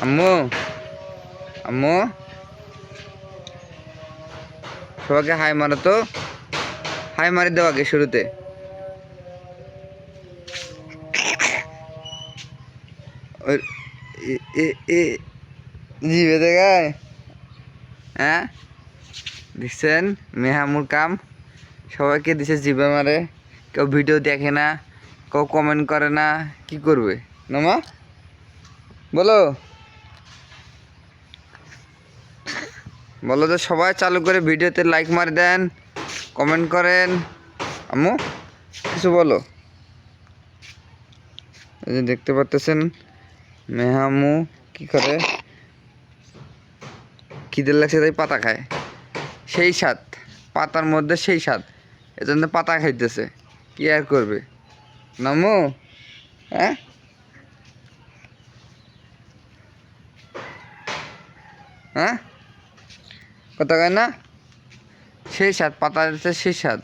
আম্মু আম্মু সবাইকে হাই মারো তো, হাই মারি দাও আগে শুরুতে। জিভে দেখায়। হ্যাঁ দেখছেন মেহামুর কাম, সবাইকে দিছে জিভে মারে, কেউ ভিডিও দেখে না, কেউ কমেন্ট করে না, কি করবে নামা বলো বলো তো সবাই চালু করে ভিডিওতে লাইক মারি দেন, কমেন্ট করেন। আম্মু কিছু বলো। এই যে দেখতে পাচ্ছেন মেহামু কি করে, খিদে লাগছে তাই পাতা খায়, সেই স্বাদ পাতার মধ্যে, সেই স্বাদ, এজন্য পাতা খাইতেছে, কি আর করবে নামু। হ্যাঁ হ্যাঁ কথা কয় না, সেই স্বাদ পাতা, সেই স্বাদ।